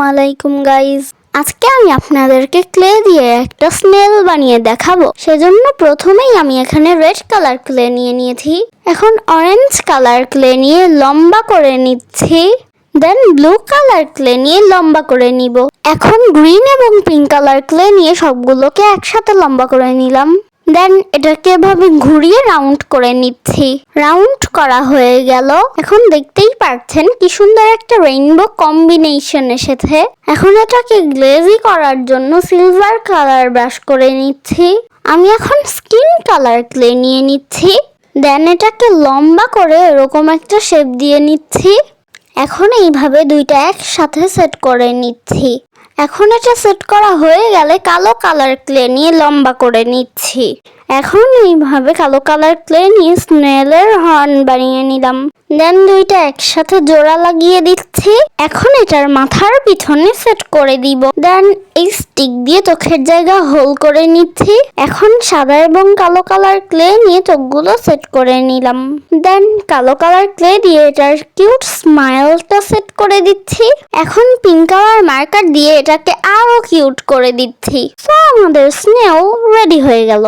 আলাইকুম গাইজ, আজকে আমি আপনাদেরকে ক্লে দিয়ে একটা স্নেল বানিয়ে দেখাবো। সেজন্য প্রথমেই আমি এখানে রেড কালার ক্লে নিয়ে নিয়েছি। এখন অরেঞ্জ কালার ক্লে নিয়ে লম্বা করে নিচ্ছি। দেন ব্লু কালার ক্লে নিয়ে লম্বা করে নিব। এখন গ্রিন এবং পিঙ্ক কালার ক্লে নিয়ে সবগুলোকে একসাথে লম্বা করে নিলাম। দেন এটাকে এভাবে ঘুরিয়ে রাউন্ড করে নিচ্ছি। রাউন্ড করা হয়ে গেল। এখন দেখতেই পাচ্ছেন কি সুন্দর একটা রেইনবো কম্বিনেশন এসেছে। এখন এটাকে গ্লেজি করার জন্য সিলভার কালার ব্রাশ করে নিচ্ছি। আমি এখন স্কিন কালার ক্লে নিয়ে নিচ্ছি। দেন এটাকে লম্বা করে এরকম একটা শেপ দিয়ে নিচ্ছি। এখন এইভাবে দুইটা একসাথে সেট করে নিচ্ছি। এখন এটা সেট করা হয়ে গেলে কালো কালার ক্লে নিয়ে লম্বা করে নিচ্ছি। এখন এইভাবে কালো কালার ক্লে নিয়ে স্নেলের হর্ন বানিয়ে নিলাম। দেন দুইটা একসাথে জোড়া লাগিয়ে দিচ্ছি। এখন এটার মাথার পিছনে সেট করে দিব। দেন এই স্টিক দিয়ে চোখের জায়গা হোল করে নিচ্ছি। এখন সাদা এবং কালো কালার ক্লে নিয়ে চোখগুলো সেট করে নিলাম। দেন কালো কালার ক্লে দিয়ে এটার কিউট স্মাইলটা সেট করে দিচ্ছি। এখন পিঙ্ক কালার মার্কার দিয়ে এটাকে আরো কিউট করে দিচ্ছি। তো আমাদের স্নেল রেডি হয়ে গেল।